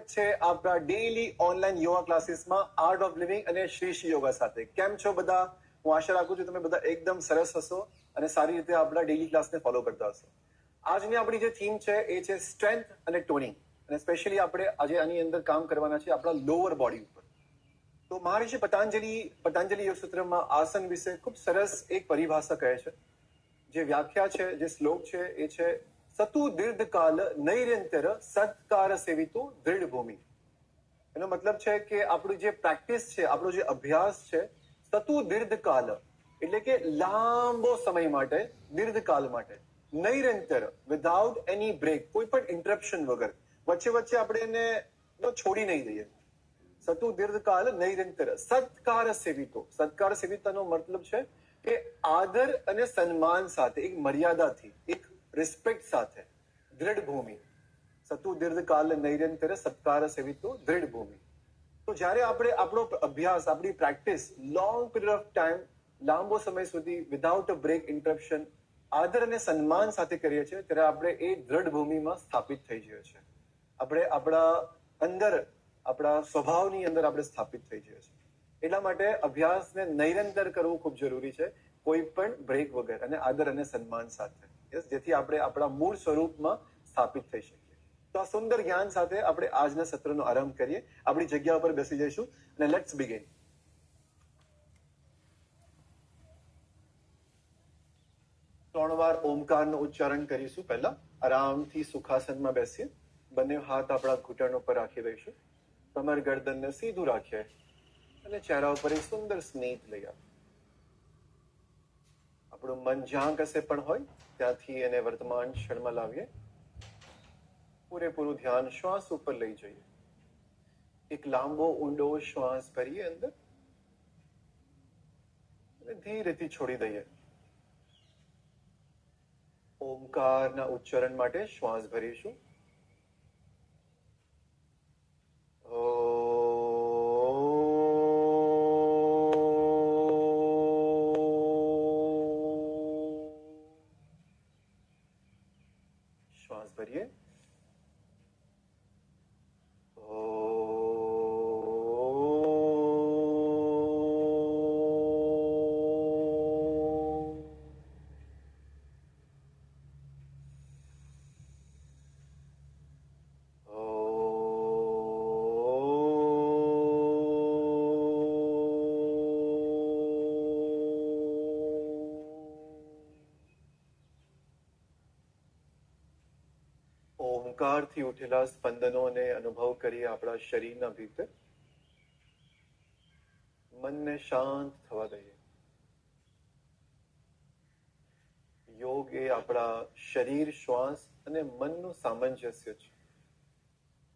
છે આપણા daily online yoga ક્લાસીસમાં આર્ટ ઓફ લિવિંગ અને શ્રી શ્રી યોગા સાથે. કેમ છો બધા? હું આશા રાખું છું તમે બધા એકદમ સરસ હશો અને સારી રીતે આપણા ડેઈલી ક્લાસને ફોલો કરતા હશો. આજની આપણી જે થીમ છે એ છે સ્ટ્રેન્થ અને ટોનિંગ, અને સ્પેશિયલી આપણે આજે આની અંદર કામ કરવાના છે આપણા લોઅર બોડી ઉપર. તો મહર્ષિ પતંજલિ યોગ સૂત્રમાં આસન વિશે ખૂબ સરસ એક પરિભાષા કહે છે. જે વ્યાખ્યા છે, જે શ્લોક છે એ છે સતુ દીર્ઘકાલ નૈરંતર સત્કાર સેવિતો દૃઢ ભૂમિ. એનો મતલબ છે કે આપણું જે પ્રેક્ટિસ છે, આપણો જે અભ્યાસ છે, સતુ દીર્ઘકાલ એટલે કે લાંબો સમય માટે, દીર્ઘકાલ માટે, નૈરંતર વિધાઉટ એની બ્રેક, કોઈ પણ ઇન્ટરપ્શન વગર, વચ્ચે વચ્ચે આપણે એને છોડી નહીં દઈએ. સતુ દીર્ઘકાલ નૈરંતર સત્કાર સેવિતો. સત્કાર સેવિતાનો મતલબ છે કે આદર અને સન્માન સાથે, એક મર્યાદાથી, એક રિસ્પેક્ટ સાથે, દૃઢ ભૂમિ. સતુ દીર્ઘકાલ નૈરંતર સત્કાર સેવિતો દૃઢ ભૂમિ. તો જ્યારે આપણે આપણો અભ્યાસ, આપણી practice long period of time, લાંબો સમય સુધી વિધાઉટ અ બ્રેક, ઇન્ટરપ્શન, આદર અને સન્માન સાથે કરીએ છીએ, ત્યારે આપણે એ દૃઢ ભૂમિમાં સ્થાપિત થઈ જઈએ છીએ. આપણે આપણા અંદર, આપણા સ્વભાવની અંદર આપણે સ્થાપિત થઈ જઈએ છીએ. એટલા માટે અભ્યાસને નૈરંતર કરવું ખૂબ જરૂરી છે, કોઈ પણ બ્રેક વગર, અને આદર અને સન્માન સાથે, જેથી આપણે આપણા મૂળ સ્વરૂપમાં સ્થાપિત થઈ શકીએ. તો આ સુંદર જ્ઞાન સાથે આપણે આજના સત્રનો આરંભ કરીએ. આપણી જગ્યા ઉપર બેસી જઈશું અને લેટ્સ બિગિન. ત્રણ વાર ઓમકારનું ઉચ્ચારણ કરીશું. પહેલા આરામથી સુખાસનમાં બેસીએ. બંને હાથ આપણા ઘૂંટણ ઉપર રાખી દઈશું. કમર ગરદનને સીધું રાખીએ અને ચહેરા ઉપર એક સુંદર સ્મિત લઈ આવીએ. આપણું મન જ્યાં કશે પણ હોય ત્યાંથી એને વર્તમાન ક્ષણમાં લાવીએ. પૂરેપૂરું ધ્યાન શ્વાસ ઉપર લઈ જઈએ. એક લાંબો ઊંડો શ્વાસ ભરીએ અંદર અને ધીરેથી છોડી દઈએ. ઓમકારના ઉચ્ચારણ માટે શ્વાસ ભરીશું. શ્વાસ ભરીએ. ઓમકારથી ઉઠેલા સ્પંદનોને અનુભવ કરીએ આપણા શરીરના ભીતર. મનને શાંત થવા દઈએ. યોગ એ આપણા શરીર, શ્વાસ અને મનનું સામંજસ્ય છે.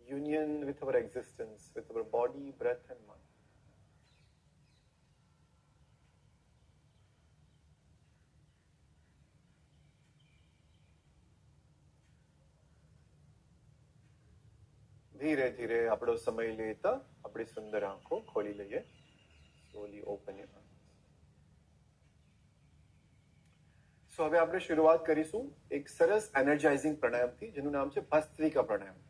Union with our existence, with our body, breath and mind. ધીરે ધીરે આપણો સમય લેતા આપણી સુંદર આંખો ખોલી લઈએ. Slowly open your eyes. So હવે આપણે શરૂઆત કરીશું એક સરસ એનર્જાઇઝિંગ પ્રાણાયામથી, જેનું નામ છે ભસ્ત્રિકા પ્રાણાયામ.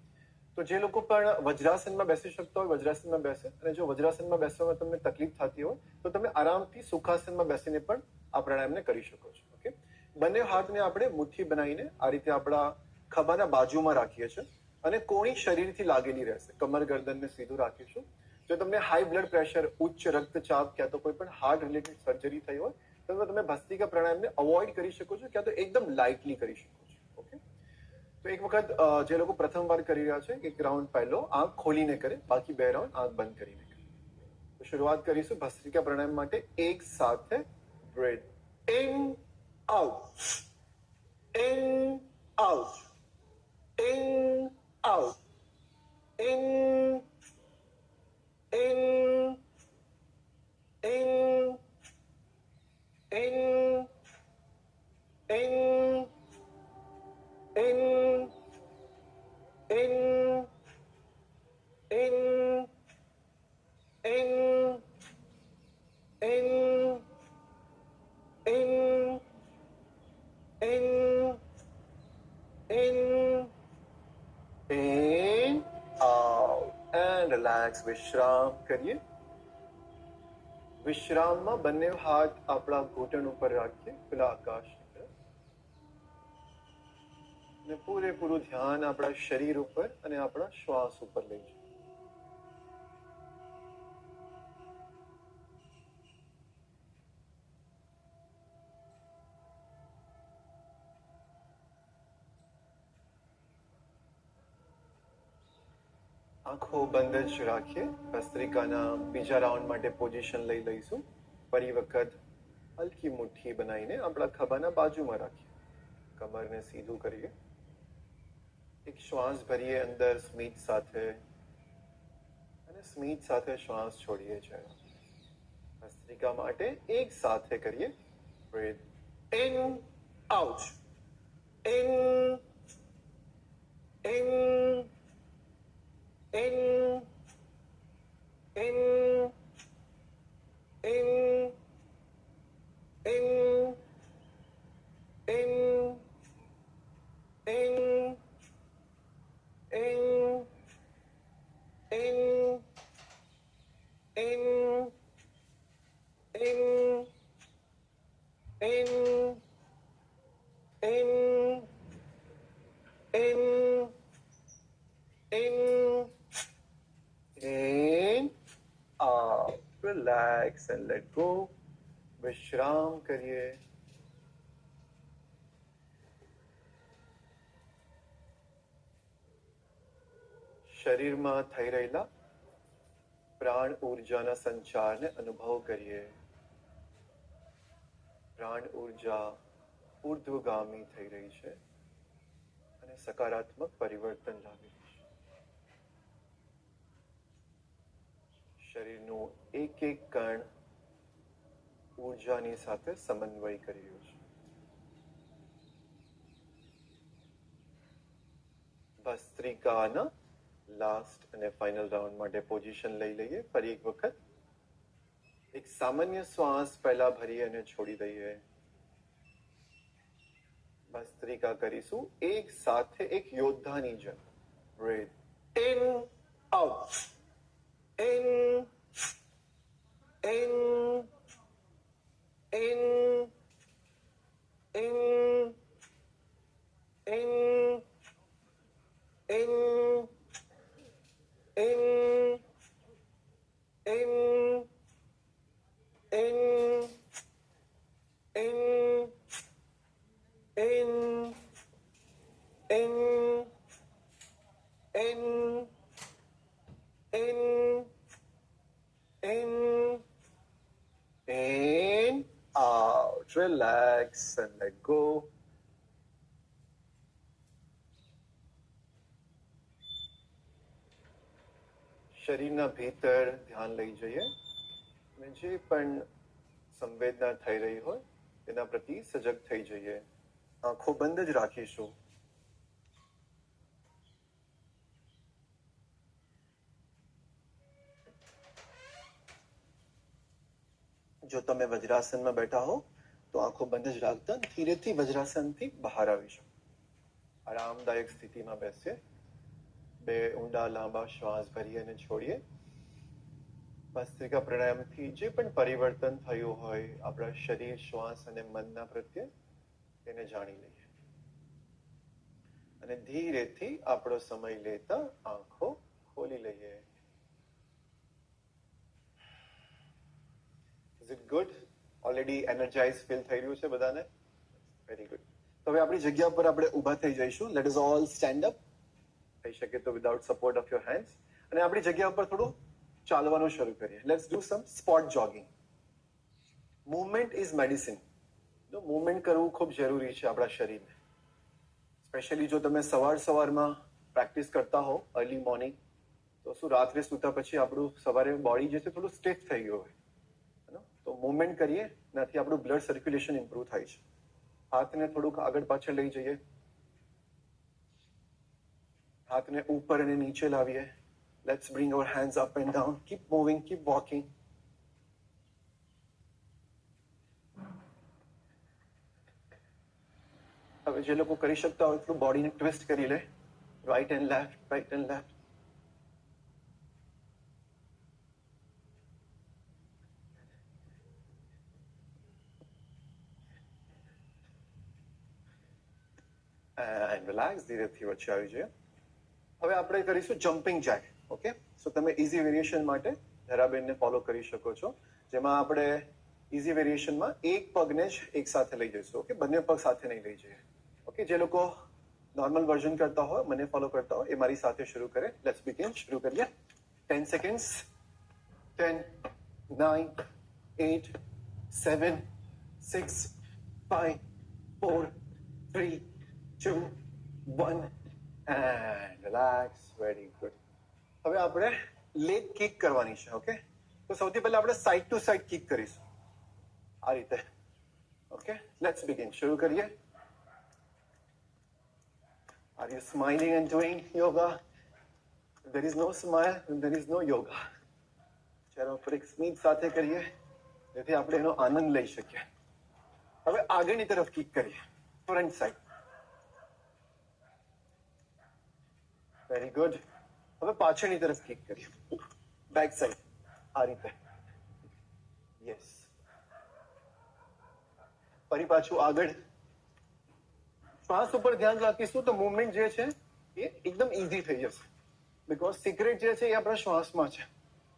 તો જે લોકો પણ વજ્રાસનમાં બેસી શકતા હોય વજ્રાસનમાં બેસે, અને જો વજ્રાસનમાં બેસવામાં તમને તકલીફ થતી હોય તો તમે આરામથી સુખાસનમાં બેસીને પણ આ પ્રાણાયામને કરી શકો છો. ઓકે, બંને હાથને આપણે મુઠ્ઠી બનાવીને આ રીતે આપણા ખભાના બાજુમાં રાખીએ છીએ અને કોણી શરીરથી લાગેલી રહેશે. કમર ગરદનને સીધું રાખીશું. જો તમને હાઈ બ્લડ પ્રેશર, ઉચ્ચ રક્તચાપ, ક્યાં તો કોઈ પણ હાર્ટ રિલેટેડ સર્જરી થઈ હોય તો તમે ભસ્ત્રિકા પ્રાણાયામને અવોઇડ કરી શકો છો, ક્યાં તો એકદમ લાઇટલી કરી શકો છો. ઓકે, તો એક વખત જે લોકો પ્રથમ વાર કરી રહ્યા છે, એક રાઉન્ડ પહેલો આંખ ખોલીને કરે, બાકી બે રાઉન્ડ આંખ બંધ કરીને કરે. તો શરૂઆત કરીશું ભસ્ત્રિકા પ્રાણાયામ માટે. એક સાથે breath in, out, in, out, in, out, in, in, in, in, in, in, in, in, in, in, in, in, in, in, out. And relax. વિશ્રામ કરીએ. વિશ્રામમાં બંને હાથ આપણા ઘૂંટણ ઉપર રાખીએ, પેલા આકાશની તરફ, અને પૂરેપૂરું ધ્યાન આપણા શરીર ઉપર અને આપણા શ્વાસ ઉપર લઈ જઈએ. આંખો બંધ જ રાખીએ. ભસ્ત્રિકાના બીજા રાઉન્ડ માટે પોઝિશન લઈ લઈશું. ફરી વખત હલકી મુઠ્ઠી બનાવીને આપણા ખભાના બાજુમાં રાખીએ. કમરને સીધું કરીએ. એક શ્વાસ ભરીએ અંદર સ્મિત સાથે, અને સ્મિત સાથે શ્વાસ છોડીએ છીએ. ભસ્ત્રિકા માટે એક સાથે કરીએ. Breathe in, out, in, in, in, in, in, in, in, in, in, in, in, in, in, in, in, in, out. Relax and let go. વિશ્રામ કરીએ. શરીરમાં થઈ રહેલા પ્રાણ ઉર્જાના સંચારને અનુભવ કરીએ. પ્રાણ ઉર્જા ઉર્ધ્વગામી થઈ રહી છે અને સકારાત્મક પરિવર્તન લાવી રહી છે. શરીરનું એક એક કણ ઉર્જાની સાથે સમન્વય કરી રહ્યું છે. ભસ્ત્રિકાના લાસ્ટ અને ફાઇનલ રાઉન્ડ માટે પોઝિશન લઈ લઈએ. ફરી એક વખત એક સામાન્ય શ્વાસ પહેલા ભરીએ અને છોડી દઈએ. ભસ્ત્રિકા કરીશું એક સાથે, એક યોદ્ધાની જેમ. Breathe in, out, in, in, in, in, in, in, in, in, in, in, in, in, in, in, in, out. Relax and let go. શરીરના ભીતર ધ્યાન લઈ જઈએ અને જે પણ સંવેદના થઈ રહી હોય તેના પ્રતિ સજગ થઈ જઈએ. આંખો બંધ જ રાખીશું. જો તમે વજ્રાસનમાં બેઠા હો તો આંખો બંધ જ રાખતા ધીરેથી વજ્રાસનથી બહાર આવીશું. આરામદાયક સ્થિતિમાં બેસીએ. બે ઊંડા લાંબા શ્વાસ ભરીએ અને છોડીએ. ભસ્ત્રિકા પ્રાણાયામથી જે પણ પરિવર્તન થયું હોય આપણા શરીર, શ્વાસ અને મનના પ્રત્યે તેને જાણી લઈએ અને ધીરેથી આપણો સમય લેતા આંખો ખોલી લઈએ. Is it good? Already energized feel થઈ રહ્યું છે બધાને? Very good. તો હવે આપણી જગ્યા પર આપણે ઊભા થઈ જઈશું. Let us all stand up. થઈ શકે તો without support of your hands. અને આપણી જગ્યા ઉપર થોડું ચાલવાનું શરૂ કરીએ. Let's do some spot jogging. Movement is medicine. Movement કરવું ખૂબ જરૂરી છે આપણા શરીરને. સ્પેશિયલી જો તમે સવારમાં પ્રેક્ટિસ કરતા હો અર્લી મોર્નિંગ, તો શું રાત્રે સૂતા પછી આપણું સવારે બોડી જે છે થોડું સ્ટિફ થઈ ગયું હોય, તો મૂવમેન્ટ કરીએ, એનાથી આપણું બ્લડ સર્ક્યુલેશન ઇમ્પ્રૂવ થાય છે. હાથને થોડુંક આગળ પાછળ લઈ જઈએ. હાથને ઉપર અને નીચે લાવીએ. Let's bring our hands up and down. Keep moving, keep walking. હવે જે લોકો કરી શકતા હોય એટલું બોડીને ટ્વિસ્ટ કરી લે. Right and left, right and left. And relax. ધીરેથી વચ્ચે આવી જઈએ. હવે આપણે કરીશું જમ્પિંગ જેક. ઓકે, સો તમે ઇઝી વેરિએશન માટે ધરાબેનને ફોલો કરી શકો છો, જેમાં આપણે ઇઝી વેરિએશનમાં એક પગને જ એક સાથે લઈ જઈશું. ઓકે, બંને પગ સાથે નહીં લઈ જઈએ. ઓકે, જે લોકો નોર્મલ વર્ઝન કરતા હોય, મને ફોલો કરતા હોય, એ મારી સાથે શરૂ કરે. Let's begin. શરૂ કરીએ. 10 seconds. 10, 9, 8, 7, 6, 5, 4, 3, 2, 1 and relax. Very good. હવે આપણે લેગ કિક કરવાની છે. ઓકે, તો સૌથી પહેલા આપણે સાઈડ ટુ સાઈડ કિક કરીશું આ રીતે. Okay, let's begin. શરૂ કરીએ. Are you smiling and doing yoga? If there is no smile, then there is no yoga. ચલો પર એક સ્મિત સાથે કરીએ, જેથી આપણે એનો આનંદ લઈ શકીએ. હવે આગળની તરફ કિક કરીએ, ફ્રન્ટ સાઈડ. Very good. હવે પાછળની તરફ કિક કરીએ, બેક સાઈડ આ રીતે. યસ. ફરી પાછું આગળ. શ્વાસ ઉપર ધ્યાન રાખીશું તો મુવમેન્ટ જે છે એ એકદમ ઈઝી થઈ જશે, બીકોઝ સિક્રેટ જે છે એ આપણા શ્વાસમાં છે.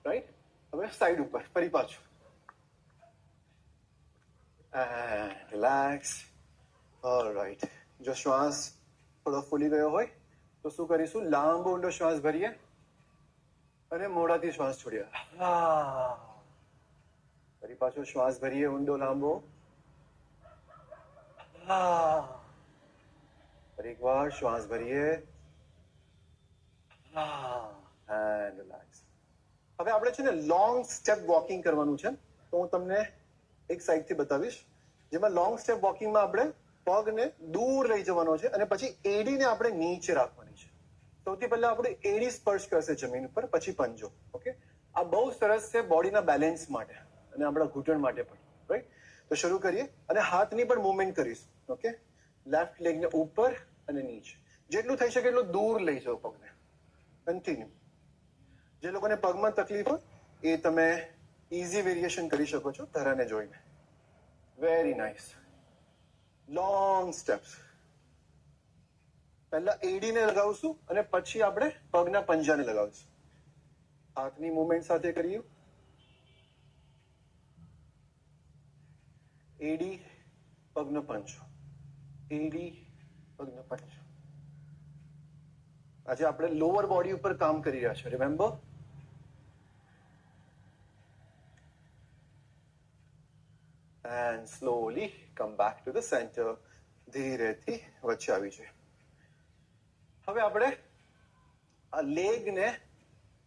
રાઈટ. હવે સાઈડ ઉપર ફરી પાછું. રિલેક્સ. ઓલરાઈટ. જો શ્વાસ થોડો ફૂલી ગયો હોય તો શું કરીશું? લાંબો ઊંડો શ્વાસ ભરીએ અને મોઢાથી શ્વાસ છોડીએ. ફરી પાછો શ્વાસ ભરીએ ઊંડો લાંબો. ફરી એક વાર શ્વાસ ભરીએ. And relax. હવે આપણે છે ને લોંગ સ્ટેપ વોકિંગ કરવાનું છે, તો હું તમને એક સાઈડથી બતાવીશ, જેમાં લોંગ સ્ટેપ વોકિંગમાં આપણે પગને દૂર લઈ જવાનો છે અને પછી એડીને આપણે નીચે રાખવાની છે. સૌથી પહેલા આપણે એડી સ્પર્શ કરશે જમીન ઉપર, પછી પંજો. ઓકે, આ બહુ સરસ છે બોડીના બેલેન્સ માટે અને આપણા ઘૂંટણ માટે પણ. રાઈટ. તો શરૂ કરીએ અને હાથની પણ મુવમેન્ટ કરીશું. ઓકે, લેફ્ટ લેગને ઉપર અને નીચે, જેટલું થઈ શકે એટલું દૂર લઈ જાઓ પગને. કન્ટિન્યુ. જે લોકોને પગમાં તકલીફ હોય એ તમે ઇઝી વેરિએશન કરી શકો છો ધરાને જોઈને. Very nice. Long steps. પહેલા એડીને લગાવશું અને પછી આપણે પગના પંજાને લગાવશું. હાથની મુવમેન્ટ સાથે કરીએ. એડી પગનો પંજો, એડી પગનો પંજો. આજે આપણે લોઅર બોડી ઉપર કામ કરી રહ્યા છે. Remember. And slowly come back to the centre. ધીરેથી વચ્ચે આવી જાય. હવે આપણે આ લેગને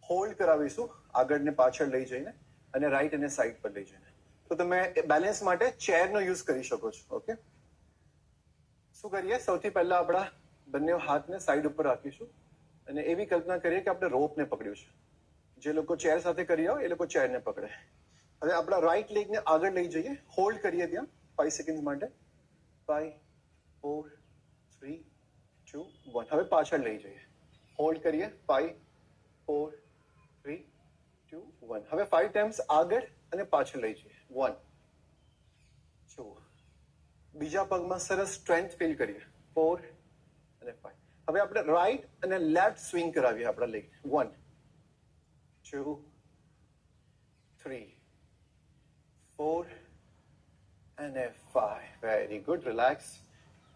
હોલ્ડ કરાવીશું આગળ ને પાછળ લઈ જઈને અને રાઈટ અને સાઈડ પર લઈ જઈને. તો તમે બેલેન્સ માટે ચેરનો યુઝ કરી શકો છો. ઓકે, શું કરીએ? સૌથી પહેલા આપણા બંને હાથને સાઈડ ઉપર રાખીશું અને એવી કલ્પના કરીએ કે આપણે રોપને પકડ્યું છે. જે લોકો ચેર સાથે કરી હોય એ લોકો ચેરને પકડે. હવે આપણા રાઈટ લેગને આગળ લઈ જઈએ, હોલ્ડ કરીએ ત્યાં 5 સેકન્ડ માટે. 5, 4, 3, 2, 1. હવે પાછળ લઈ જઈએ, હોલ્ડ કરીએ. 5, 4, 3, 2, 1. હવે 5 ટાઈમ્સ આગળ અને પાછળ લઈ જઈએ. 1, 2. બીજા પગમાં સરસ સ્ટ્રેન્થ ફીલ કરીએ. 4 અને 5. હવે આપણે રાઈટ અને લેફ્ટ સ્વિંગ કરાવીએ આપણા લેગ. 1, 2, 3, 4 અને 5. Very good. રિલેક્સ.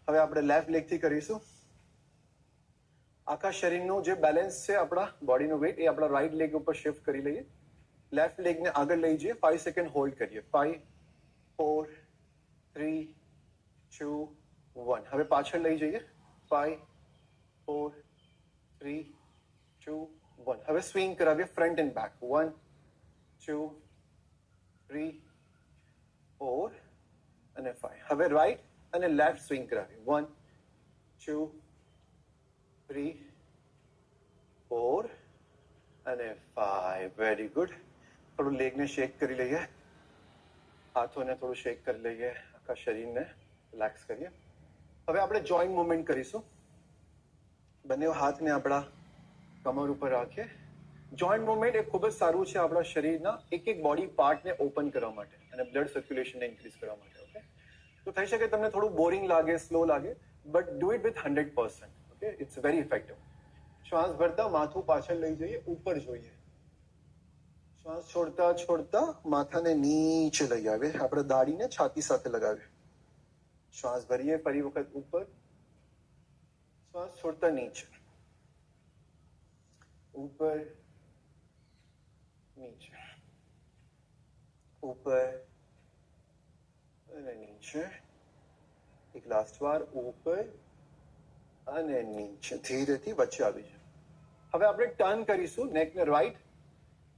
હવે આપણે લેફ્ટ લેગ થી કરીશું. આખા શરીરનું જે બેલેન્સ છે, આપણા બોડીનું વેઇટ, એ આપણા રાઈટ લેગ ઉપર શિફ્ટ કરી લઈએ. લેફ્ટ લેગને આગળ લઈ જઈએ. 5 સેકન્ડ હોલ્ડ કરીએ. 5, 4, 3, 2, 1. હવે પાછળ લઈ જઈએ. 5, 4, 3, 2, 1. હવે સ્વિંગ કરાવીએ ફ્રન્ટ એન્ડ બેક. 1, 2, 3, 4 અને 5. હવે રાઈટ અને લેફ્ટ સ્વિંગ કરાવીએ. 1, 2, 3, 4 અને 5. Very good. થોડું લેગને શેક કરી લઈએ, હાથોને થોડું શેક કરી લઈએ, આખા શરીરને રિલેક્સ કરીએ. હવે આપણે જોઈન્ટ મુવમેન્ટ કરીશું. બંને હાથને આપણા કમર ઉપર રાખીએ. જોઈન્ટ મુવમેન્ટ એ ખૂબ જ સારું છે આપણા શરીરના એક એક બોડી પાર્ટને ઓપન કરવા માટે અને બ્લડ સર્ક્યુલેશનને ઇન્ક્રીઝ કરવા માટે. ઓકે, તો થઈ શકે તમને થોડું બોરિંગ લાગે, સ્લો લાગે, but do it with 100%. Okay, it's very effective. શ્વાસ ભરતા માથું પાછળ લઈ જઈએ, ઉપર જોઈએ. શ્વાસ છોડતા છોડતા માથાને નીચે લઈ આવે, આપણે દાઢીને છાતી સાથે લગાવીએ. શ્વાસ ભરીએ, ફરી વખત ઉપર, શ્વાસ છોડતા નીચે, ઉપર નીચે, ઉપર અને નીચે. એક લાસ્ટ વાર, ઉપર અને નીચે. ધીરેથી વચ્ચે આવી જાય. હવે આપણે ટર્ન કરીશું, નેકને રાઈટ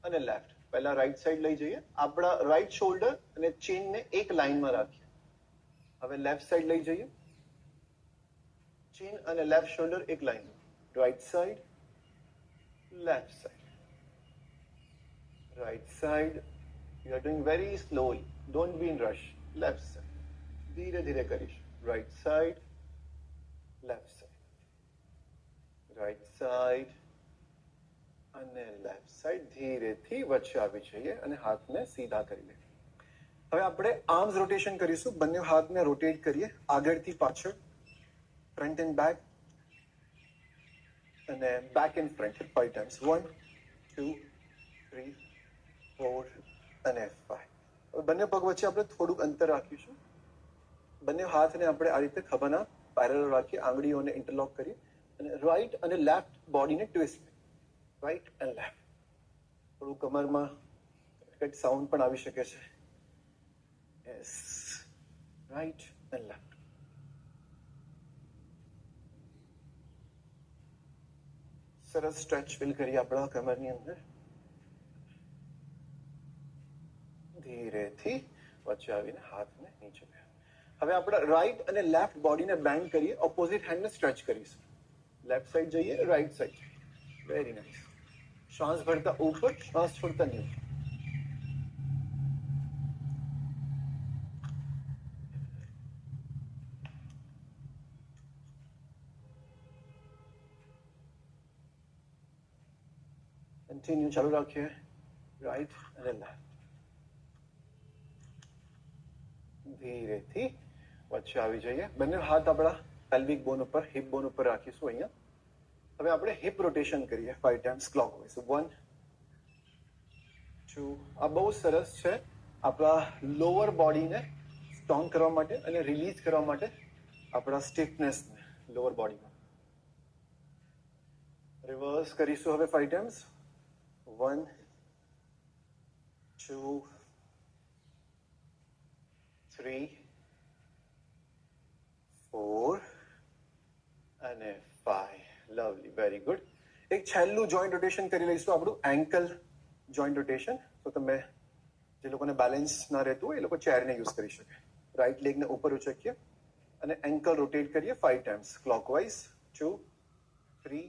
અને લેફ્ટ. પહેલા રાઈટ સાઈડ લઈ જઈએ, આપણા રાઈટ શોલ્ડર અને ચીનને એક લાઈનમાં રાખીએ. હવે લેફ્ટ સાઈડ લઈ જઈએ, ચીન અને લેફ્ટ શોલ્ડર એક લાઈનમાં. Right side, left side, right side. You are doing very slowly, don't be in rush. Left side, ધીરે ધીરે કરીશું. Right side, left side, right side અને લેફ્ટ સાઈડ. ધીરેથી વચ્ચે આવી જઈએ અને હાથને સીધા કરી લઈએ. હવે આપણે આર્મ્સ રોટેશન કરીશું. બંને હાથને રોટેટ કરીએ, આગળથી પાછળ, ફ્રન્ટ એન્ડ બેક અને બેક એન્ડ ફ્રન્ટ 5 ટાઈમ્સ. 1 2 3 4 અને 5. હવે બંને પગ વચ્ચે આપણે થોડુંક અંતર રાખીશું. બંને હાથને આપણે આ રીતે ખભાના પેરેલલ રાખીએ, આંગળીઓને ઇન્ટરલોક કરીએ અને રાઈટ અને લેફ્ટ બોડીને ટ્વિસ્ટ. Right and left. થોડું કમરમાં કંઈક સાઉન્ડ પણ આવી શકે છે. Yes, right and left. સરસ સ્ટ્રેચ ફીલ કરીએ આપણા કમરની અંદર. ધીરેથી વચ્ચે આવીને હાથને નીચે. હવે આપણે રાઈટ અને લેફ્ટ બોડીને બેન્ડ કરીએ, ઓપોઝિટ હેન્ડને સ્ટ્રેચ કરીશું. લેફ્ટ સાઈડ જઈએ, રાઈટ સાઈડ. Very nice. શ્વાસ ભરતા ઉપર, શ્વાસ છોડતા નીચે. કન્ટિન્યુ ચાલુ રાખીએ. રાઈટ અને લેફ્ટ. ધીરેથી વચ્ચે આવી જઈએ. બંને હાથ આપણા પેલ્વિક બોન ઉપર, હિપ બોન ઉપર રાખીશું અહીંયા. હવે આપણે હિપ રોટેશન કરીએ 5 ટાઈમ્સ ક્લોકવાઇઝ. 1 2. આ બહુ સરસ છે આપણા લોઅર બોડીને સ્ટ્રોંગ કરવા માટે અને રિલીઝ કરવા માટે આપણા સ્ટીફનેસને લોઅર બોડીમાં. રિવર્સ કરીશું હવે 5 ટાઈમ્સ. 1 2 3 4 અને 5. Lovely, very good. એક છેલ્લું જોઈન્ટ રોટેશન કરી લઈશું, આપણું એન્કલ જોઈન્ટ રોટેશન. તો તમે જે લોકોને બેલેન્સ ના રહેતું હોય એ લોકો ચેરને યુઝ કરી શકે. રાઈટ લેગને ઉપર ઉચકીએ અને એન્કલ રોટેટ કરીએ 5 ટાઈમ્સ ક્લોકવાઇઝ. 2 3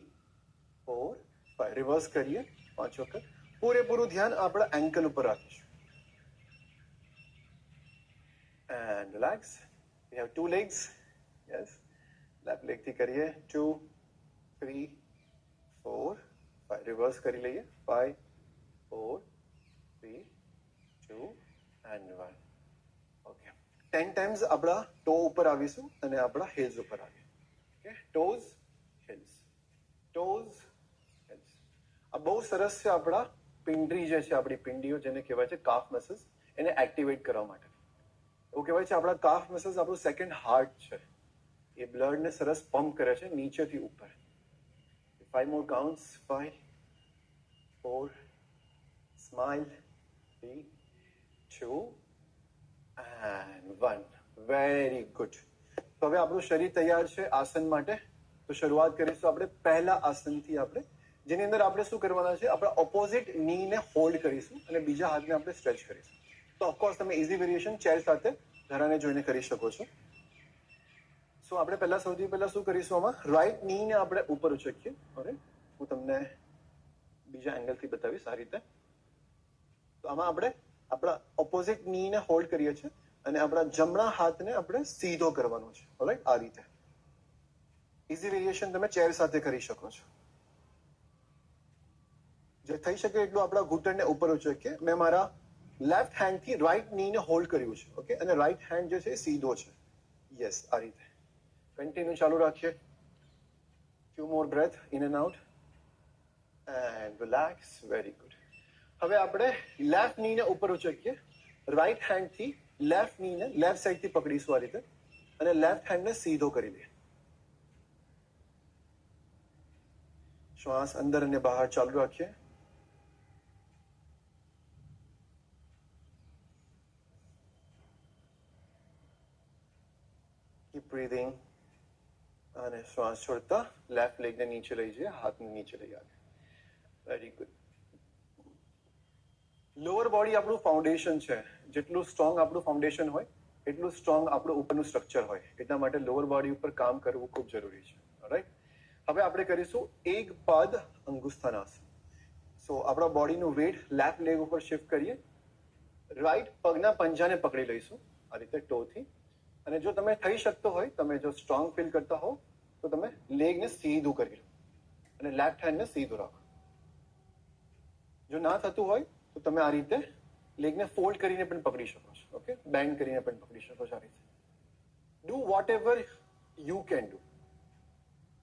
4 5. રિવર્સ કરીએ 5 વખત. પૂરેપૂરું ધ્યાન આપણા એન્કલ ઉપર રાખીશું. And relax. We have 2 legs. Yes. Left લેગથી કરીએ. 2 3 4 5. રિવર્સ કરી લઈએ. 5 4 3 2 and 1. ઓકે. 10 ટાઈમ્સ આપણા ટો ઉપર આવીશું અને આપણા હિલ્સ ઉપર આવીએ. Okay. Toes, hills, toes, hills. આ બહુ સરસ છે આપણા પિંડરી જે છે, આપણી પિંડીઓ જેને કહેવાય છે કાફ મસલ્સ, એને એક્ટિવેટ કરવા માટે. એવું કહેવાય છે આપણા કાફ મસલ્સ આપણું સેકન્ડ હાર્ટ છે. એ બ્લડને સરસ પમ્પ કરે છે નીચેથી ઉપર. 5 more counts. 5 4. Smile. 3 2 and 1. Very good. તો હવે આપણું શરીર તૈયાર છે આસન માટે. તો શરૂઆત કરીશું આપણે પહેલા આસનથી, આપણે જેની અંદર આપણે શું કરવાના છે, આપણા ઓપોઝિટ નીને હોલ્ડ કરીશું અને બીજા હાથને આપણે સ્ટ્રેચ કરીશું. તો ઓફકોર્સ તમે ઇઝી વેરિએશન ચેર સાથે ધરાને જોઈને કરી શકો છો. સો આપણે સૌથી પહેલા શું કરીશું, આમાં રાઈટ નીને આપણે ઉપર ઉચકીએ. ઓકે, હું તમને બીજા એંગલથી બતાવીશ આ રીતે. તો આમાં આપણે આપણા ઓપોઝિટ નીને હોલ્ડ કરીએ છીએ અને આપણા જમણા હાથને આપણે સીધો કરવાનો છે. ઓલરાઈટ, આ રીતે. ઇઝી વેરિએશન તમે ચેર સાથે કરી શકો છો. જે થઈ શકે એટલું આપણા ઘૂંટણને ઉપર ઉચકીએ. મેં મારા લેફ્ટ હેન્ડથી રાઈટ નીને હોલ્ડ કર્યું છે. ઓકે, અને રાઈટ હેન્ડ જે છે એ સીધો છે. યસ, આ રીતે. કન્ટિન્યુ ચાલુ રાખીએ. few more breath in and out and relax. Very good. હવે આપણે લેફ્ટ ની ને ઉપર ઉચકીએ. રાઈટ હેન્ડ થી લેફ્ટ ની ને લેફ્ટ સાઈડ થી પકડીશું આ રીતે અને લેફ્ટ હેન્ડ ને સીધો કરી લઈએ. શ્વાસ અંદર અને બહાર ચાલુ રાખીએ. Keep breathing. અને શ્વાસ છોડતા લેફ્ટ લેગ ને નીચે લઈ જઈએ, હાથને નીચે લઈ આવે. Very good. લોઅર બોડી આપણું ફાઉન્ડેશન છે. જેટલું સ્ટ્રોંગ આપણું ફાઉન્ડેશન હોય એટલું સ્ટ્રોંગ આપણું ઉપરનું સ્ટ્રક્ચર હોય. એટલા માટે લોઅર બોડી ઉપર કામ કરવું ખૂબ જરૂરી છે. રાઈટ. હવે આપણે કરીશું એક પદ અંગુસ્થાનાસન. સો આપણા બોડીનું વેટ લેફ્ટ લેગ ઉપર શિફ્ટ કરીએ. રાઈટ પગના પંજાને પકડી લઈશું આ રીતે ટોથી. અને જો તમે થઈ શકતો હોય, તમે જો સ્ટ્રોંગ ફીલ કરતા હો તો તમે લેગને સીધું કરી લો અને લેફ્ટ હેન્ડને સીધું રાખો. જો ના થતું હોય તો તમે આ રીતે લેગને ફોલ્ડ કરીને પણ પકડી શકો છો. ઓકે, બેન્ડ કરીને પણ પકડી શકો છો આ રીતે. Do whatever you can do.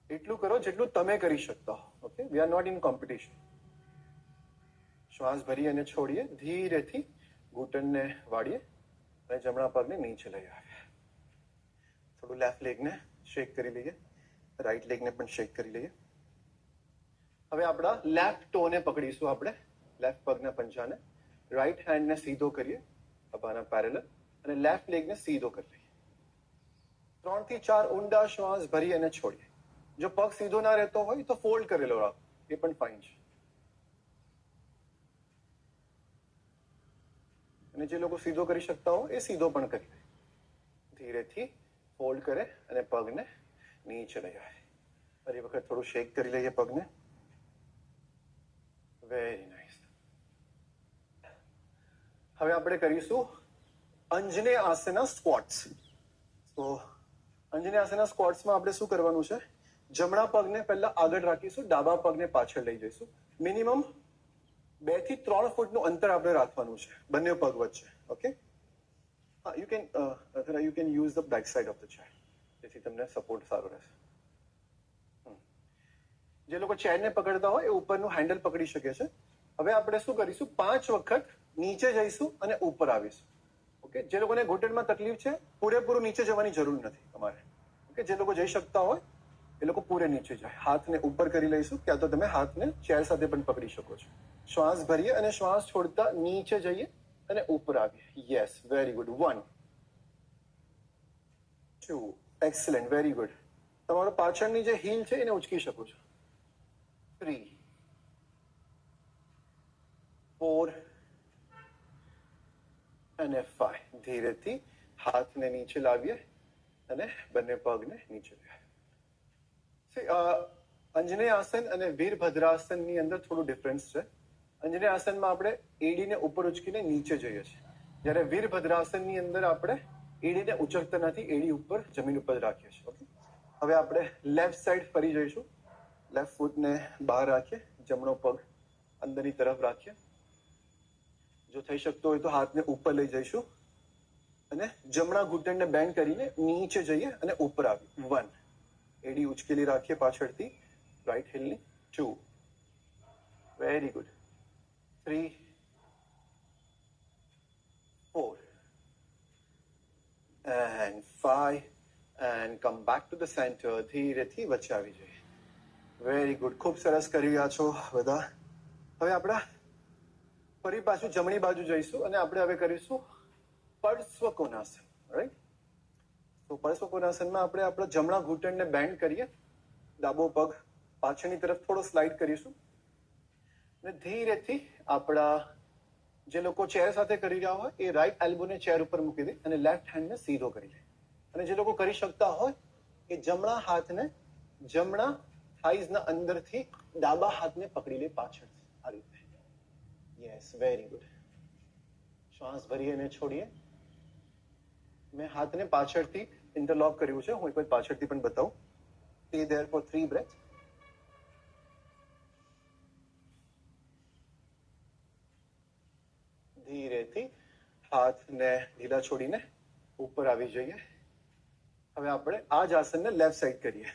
એટલું કરો જેટલું તમે કરી શકતા હો. Okay, we are not in competition. શ્વાસ ભરી અને છોડીએ. ધીરેથી ઘૂંટણને વાળીએ અને જમણા પગને નીચે લઈ આવીએ. થોડું લેફ્ટ લેગને શેક કરી લઈએ, રાઈટ લેગને પણ શેક કરી લઈએ. હવે આપણા લેફ્ટ ટોને પકડીશું આપણે, લેફ્ટ પગના પંજાને. રાઈટ હેન્ડને સીધો કરીએ ખભાના પેરેલલ અને લેફ્ટ લેગને સીધો કરી લઈએ. 3 થી 4 ઊંડા શ્વાસ ભરી અને છોડીએ. જો પગ સીધો ના રહેતો હોય તો ફોલ્ડ કરેલો રાખો, એ પણ ફાઇન છે. અને જે લોકો સીધો કરી શકતા હોય એ સીધો પણ કરી લે. ધીરેથી ફોલ્ડ કરે અને પગને નીચે લઈ આવે. ફરી વખત થોડું શેક કરી લઈએ પગને. Very nice. હવે આપણે કરીશું અંજનેય આસના સ્ક્વોટ્સ. તો અંજનેય આસના સ્ક્વોટ્સમાં આપણે શું કરવાનું છે? જમણા પગને પહેલા આગળ રાખીશું, ડાબા પગને પાછળ લઈ જઈશું. મિનિમમ 2 થી 3 ફૂટનું અંતર આપણે રાખવાનું છે બંને પગ વચ્ચે. Okay, you can use the back side of the chair, જેથી તમને સપોર્ટ સારો રહેશે. જે લોકો ચેરને પકડતા હોય એ ઉપરનું હેન્ડલ પકડી શકે છે. હવે આપણે શું કરીશું? 5 વખત નીચે જઈશું અને ઉપર આવીશું. ઓકે, જે લોકોને ઘૂંટણમાં તકલીફ છે પૂરેપૂરું નીચે જવાની જરૂર નથી તમારે. ઓકે, જે લોકો જઈ શકતા હોય એ લોકો પૂરે નીચે જાય. હાથને ઉપર કરી લઈશું, ક્યાં તો તમે હાથને ચેર સાથે પણ પકડી શકો છો. શ્વાસ ભરીએ અને શ્વાસ છોડતા નીચે જઈએ અને ઉપર આવીએ. Yes, very good. 1 2 excellent, very good. તમારો પાછળની જે હીલ છે એને ઉચકી શકો છો. 3 4 અને 5. ધીરેથી હાથને નીચે લાવીએ અને બંને પગને નીચે લાવીએ. અંજનેય આસન અને વીરભદ્રાસનની અંદર થોડું ડિફરન્સ છે. અંજનેય આસનમાં આપણે એડીને ઉપર ઉચકીને નીચે જઈએ છીએ, જ્યારે વીરભદ્રાસનની અંદર આપણે એડીને ઉચકતા નથી, એડી ઉપર જમીન ઉપર રાખીએ છીએ. ઓકે, હવે આપણે લેફ્ટ સાઈડ ફરી જઈશું. લેફ્ટ ફૂટને બહાર રાખીએ, જમણો પગ અંદરની તરફ રાખીએ. જો થઈ શકતો હોય તો હાથને ઉપર લઈ જઈશું અને જમણા ઘૂંટણને બેન્ડ કરીને નીચે જઈએ અને ઉપર આવીએ. 1 એડી ઉચકેલી રાખીએ પાછળથી, right હીલની. 2 very good. 3 4 and 5 and come back to the center. ધીરેથી વચ્ચે આવી જઈએ. વેરી ગુડ, ખૂબ સરસ કરી રહ્યા છો બધા. હવે આપણે ફરી પાછું જમણી બાજુ જઈશું અને આપણે હવે કરીશું પર્શ્વકોનાસન. રાઈટ. તો પર્શ્વકોનાસનમાં આપણે આપણા જમણા ઘૂંટણને બેન્ડ કરીએ, ડાબો પગ પાછળની તરફ થોડો સ્લાઇડ કરીશું અને ધીરેથી આપણા જે લોકો ચેર સાથે કરી રહ્યા હોય એ રાઈટ એલ્બોને ચેર ઉપર મૂકી દે અને લેફ્ટ હેન્ડને સીધો કરી લે. અને જે લોકો કરી શકતા હોય એ જમણા હાથને જમણા થાઈઝના અંદરથી ડાબા હાથને પકડી લે પાછળથી આ રીતે. Yes, very good. શ્વાસ ભરીએ અને છોડીએ. મેં હાથને પાછળથી ઇન્ટરલોક કર્યું છે, હું એક વાર પાછળથી પણ બતાવું. Stay there for 3 breaths. ધીરેથી હાથને ઢીલા છોડીને ઉપર આવી જઈએ. હવે આપણે આ જ આસનને લેફ્ટ સાઈડ કરીએ.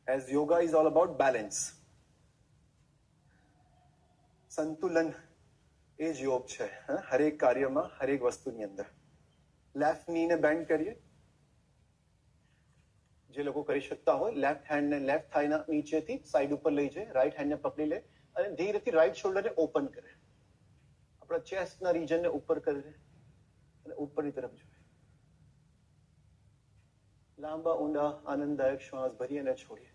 As yoga is all about balance. સંતુલન એ જ યોગ છે હરેક કાર્યમાં, હરેક વસ્તુની અંદર. લેફ્ટ નીને બેન્ડ કરીએ. જે લોકો કરી શકતા હોય લેફ્ટ હેન્ડને લેફ્ટ થાઈના નીચેથી સાઈડ ઉપર લઈ જાય, રાઈટ હેન્ડને પકડી લે અને ધીરેથી રાઈટ શોલ્ડરને ઓપન કરે. આપણા ચેસ્ટના રીજનને ઉપર કરે અને ઉપરની તરફ જોઈએ. લાંબા ઊંડા આનંદદાયક શ્વાસ ભરી અને છોડીએ.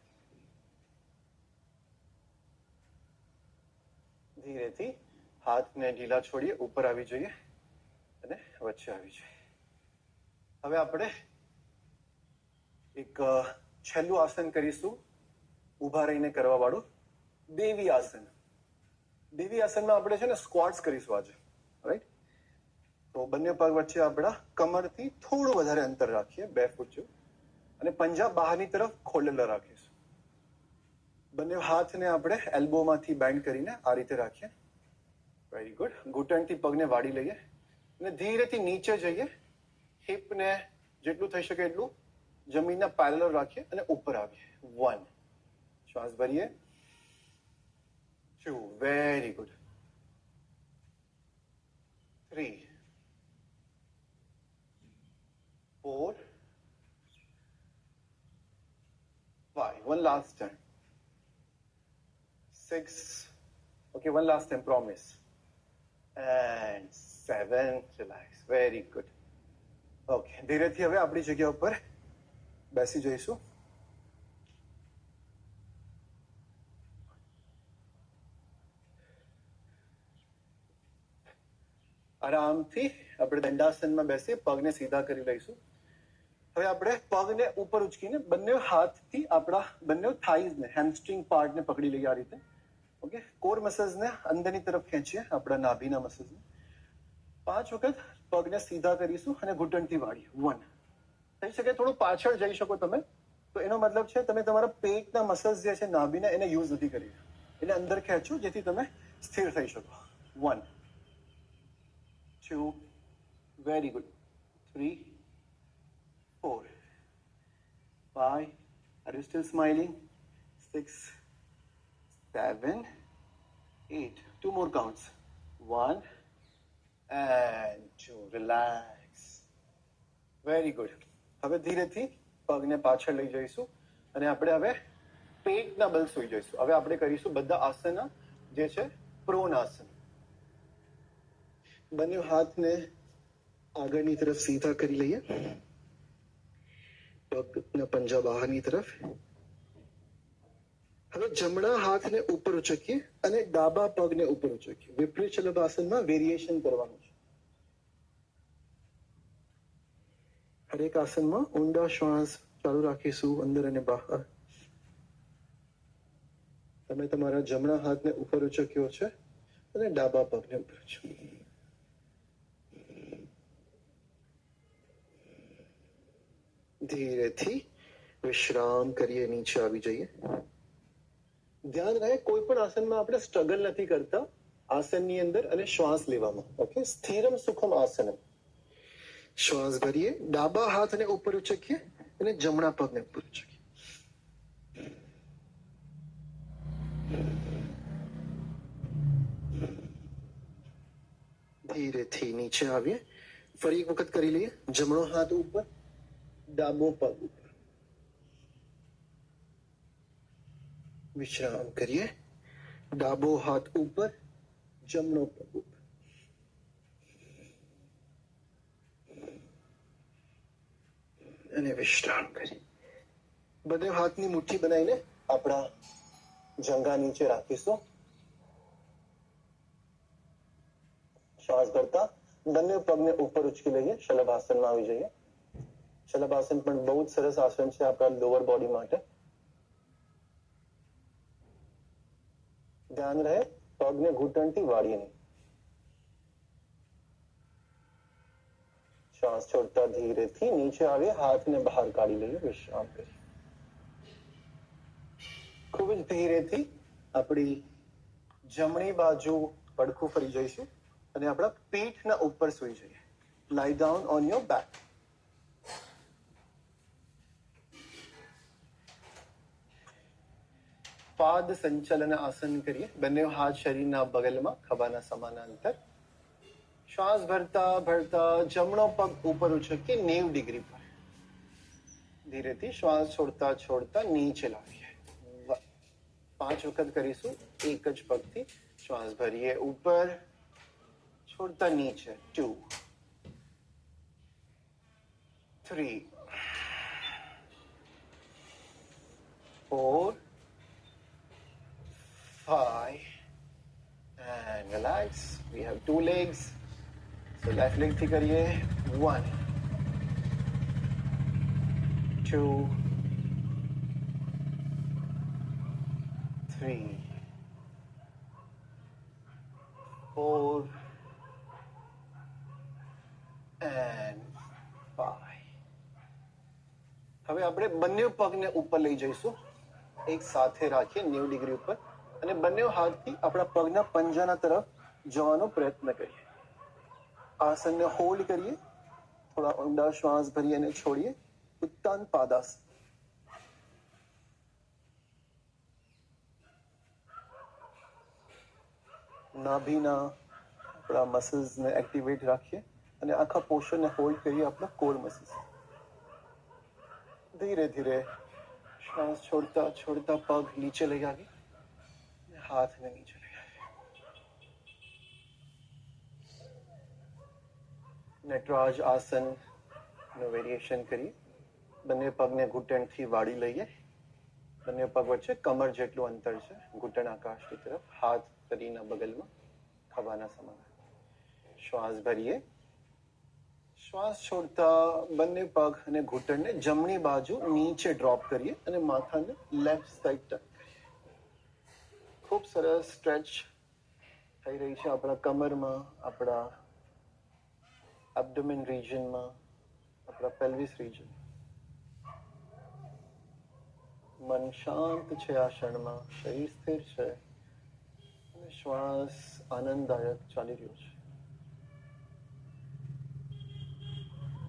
ધીરેથી હાથને ઢીલા છોડીએ, ઉપર આવી જોઈએ અને વચ્ચે આવી જોઈએ. હવે આપણે એક છેલ્લું આસન કરીશું, ઉભા રહીને કરવા વાળું, દેવી આસન. દેવી આસનમાં આપણે છે ને સ્ક્વોટ્સ કરીશું આજે, રાઈટ? તો બંને પગ વચ્ચે આપણા કમરથી થોડું વધારે અંતર રાખીએ, 2 ફૂટ જેવું, અને પંજા બહારની તરફ ખોલેલા રાખીશું. બંને હાથને આપણે એલ્બોમાંથી બેન્ડ કરીને આ રીતે રાખીએ. Very good. ઘૂંટણથી પગને વાળી લઈએ અને ધીરેથી નીચે જઈએ. હિપને જેટલું થઈ શકે એટલું જમીનના પેરેલલ રાખીએ અને ઉપર આવીએ. 1, શ્વાસ ભરીએ. 2, very good. 3, 4, 5. One last time. 6. Okay, one last time, promise. And 7. Relax. Very good. Okay, ધીરેથી હવે આપણી જગ્યા ઉપર બેસી જઈશું. આરામથી આપણે દંડાસનમાં બેસી પગને સીધા કરી લઈશું. હવે આપણે પગને ઉપર ઉચકીને બંને હાથથી આપણા બંને થાઈઝને, હેમસ્ટ્રિંગ પાર્ટને પકડી લઈએ આ રીતે. ઓકે, કોર મસલ્સને અંદરની તરફ ખેંચીએ, આપણા નાભીના મસલ્સને. 5 વખત પગને સીધા કરીશું અને ઘૂંટણથી વાળીએ. 1. થઈ શકે થોડું પાછળ જઈ શકો તમે, તો એનો મતલબ છે તમે તમારા પેટના મસલ્સ જે છે નાભીના એને યુઝ નથી કરી, એને અંદર ખેંચો જેથી તમે સ્થિર થઈ શકો. 1, 2, very good. 3, 4, 5. Are you still smiling? 6, 7, 8. 2 more counts. 1 and 2. Relax. Very good. હવે ધીરેથી પગને પાછળ લઈ જઈશું અને આપણે હવે પેટના બલ સૂઈ જઈશું. હવે આપણે કરીશું બધા આસન જે છે પ્રોન આસન. બંને હાથને આગળની તરફ સીધા કરી લઈએ, પગના પંજા બહારની તરફ. હવે જમણા હાથને ઉપર ઉચકીએ અને ડાબા પગને ઉપર ઉચકીએ. વિપરીત શલભાસનમાં વેરિએશન કરવાનું છે. હરેક આસનમાં ઊંડા શ્વાસ ચાલુ રાખીશું, અંદર અને બહાર. તમે તમારા જમણા હાથને ઉપર ઉચક્યો છે અને ડાબા પગને ઉપર ઉચક્યો. ધીરેથી વિશ્રામ કરીએ, નીચે આવી જઈએ. ધ્યાન રહે કોઈ પણ આસનમાં આપણે સ્ટ્રગલ નથી કરતા આસનની અંદર અને શ્વાસ લેવામાં. ઓકે, સ્થિરમ સુખમ આસનમ. શ્વાસ ભરીએ, ડાબા હાથને ઉપર ઉચકીએ અને જમણા પગને ઉપર ઉચકીએ. ધીરેથી નીચે આવીએ. ફરી એક વખત કરી લઈએ. જમણો હાથ ઉપર, ડાબો પગ ઉપર. વિશ્રામ કરીએ. ડાબો હાથ ઉપર, જમણો પગ ઉપર. અને વિશ્રામ કરીએ. બંને હાથની મુઠ્ઠી બનાવીને આપણા જંઘા નીચે રાખીશું. શ્વાસ ભરતા બંને પગને ઉપર ઉચકી લઈએ, શલભાસનમાં આવી જઈએ. શલભાસન પણ બહુ જ સરસ આસન છે આપણા લોઅર બોડી માટે. ધ્યાન રહે પગને ઘૂંટણથી વાળીએ નહીં. શ્વાસ છોડતા ધીરેથી નીચે આવીએ, હાથને બહાર કાઢી લઈએ, વિશ્રામ કરીએ. ખૂબ જ ધીરેથી આપણી જમણી બાજુ પડખું ફરી જઈશું અને આપણા પીઠના ઉપર સૂઈ જઈએ. લાઈ ડાઉન ઓન યોર બેક. પાદ સંચલન આસન કરીએ. બંને હાથ શરીરના બગલમાં, ખભાના સમાંતર. શ્વાસ ભરતા ભરતા જમણો પગ ઉપર ઉચકીએ 90 ડિગ્રી પર. ધીરેથી શ્વાસ છોડતા છોડતા નીચે લાવીએ. 5 વખત કરીશું. એક જ પગથી શ્વાસ ભરીએ ઉપર, છોડતા નીચે. 2, 3, 4, 5, and relax. We have 2 legs. So left leg થી કરીએ. 1, 2, 3, 4, and 5. હવે આપણે બંને પગને ઉપર લઈ જઈશું. એક સાથે રાખીએ 90 ડિગ્રી ઉપર અને બંને હાથથી આપણા પગના પંજાના તરફ જવાનો પ્રયત્ન કરીએ. આસનને હોલ્ડ કરીએ. થોડા ઊંડા શ્વાસ ભરીએ અને છોડીએ. ઉત્તાન પાદાસન. નાભીના આપણા મસલ્સને એક્ટિવેટ રાખીએ અને આખા પોસ્ચરને હોલ્ડ કરીએ આપણા કોર મસલ્સ. ધીરે ધીરે શ્વાસ છોડતા છોડતા પગ નીચે લઈ આવી, હાથને નીચે લઈ આવી. નટરાજ આસન નું વેરિએશન કરીએ. બંને પગને ઘૂંટણથી વાળી લઈએ. બંને પગ વચ્ચે કમર જેટલું અંતર છે. ઘૂંટણ આકાશની તરફ, હાથ શરીરના બગલમાં, ખભાના સમાંતર. શ્વાસ ભરીએ. શ્વાસ છોડતા બંને પગ અને ઘૂંટણને જમણી બાજુ નીચે ડ્રોપ કરીએ અને માથાને લેફ્ટ સાઈડ ટર્ન કરીએ. ખૂબ સરસ સ્ટ્રેચ થઈ રહી છે આપણા કમરમાં, આપણા એબ્ડોમેન રિજનમાં, આપણા પેલ્વિસ રિજન. મન શાંત છે આ ક્ષણમાં, શરીર સ્થિર છે અને શ્વાસ આનંદદાયક ચાલી રહ્યો છે.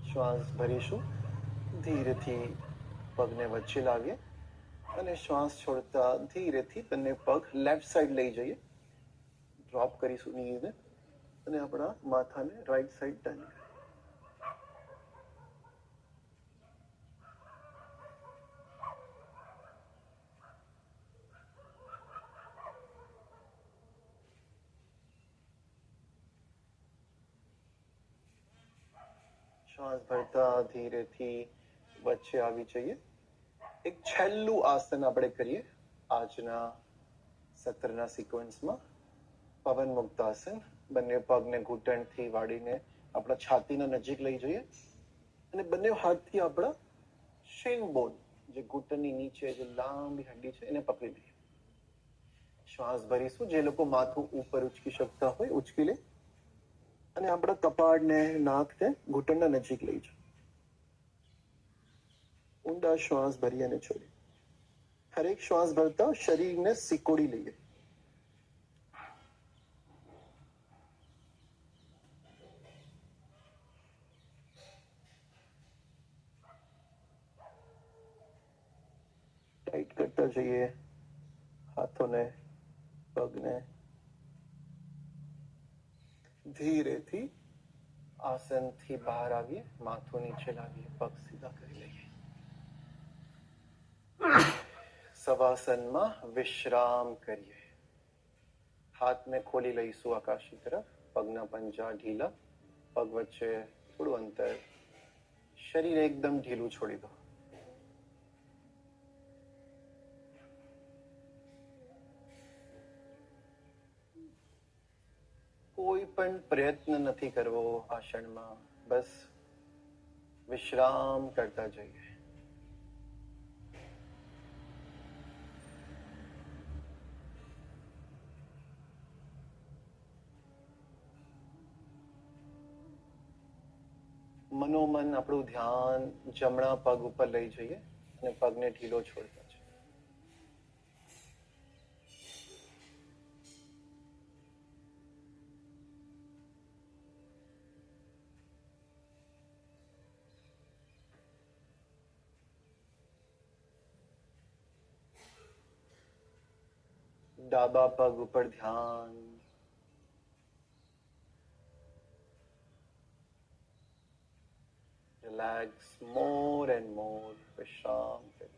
શ્વાસ ભરીશું. ધીરેથી પગને વચ્ચે લાવીએ અને શ્વાસ છોડતા ધીરેથી બંને પગ લેફ્ટ સાઈડ લઈ જઈએ. ડ્રોપ કરીશું નીઝને અને આપણા માથાને રાઈટ સાઈડ ટર્ન કરીએ. શ્વાસ ભરતા ધીરેથી વચ્ચે આવી જઈએ. એક છેલ્લું આસન આપણે કરીએ આજના સત્રના સિક્વન્સમાં. પવન મુક્તાસન. બંને પગને ઘૂંટણથી વાળીને આપણા છાતીના નજીક લઈ જઈએ અને બંને હાથથી આપણા શિન બોન, જે ઘૂંટણની નીચે જે લાંબી હડ્ડી છે, એને પકડી લઈએ. શ્વાસ ભરીશું. જે લોકો માથું ઉપર ઉચકી શકતા હોય ઉચકી લે અને આપણા કપાળને, નાકને ઘૂંટણના નજીક લઈ જાઓ. ઊંડા શ્વાસ ભરી અને છોડી. હરેક શ્વાસ ભરતા શરીરને સિકોડી લઈએ. ટાઈટ કરતા જઈએ હાથોને, પગને. ધીરેથી આસનથી બહાર આવીએ, માથું નીચે લાવીએ, પગ સીધા કરી લઈએ. સવાસનમાં વિશ્રામ કરીએ. હાથને ખોલી લઈશું આકાશની તરફ. પગના પંજા ઢીલા, પગ વચ્ચે થોડું અંતર. શરીર એકદમ ઢીલું છોડી દો. કોઈ પણ પ્રયત્ન નથી કરવો આ ક્ષણમાં. બસ વિશ્રામ કરતા જઈએ. મનોમન આપણું ધ્યાન જમણા પગ ઉપર લઈ જઈએ અને પગને ઢીલો છોડતા છે. ડાબા પગ ઉપર ધ્યાન. રિલેક્સ મોર એન્ડ મોર. વિશ્રામ કરીએ.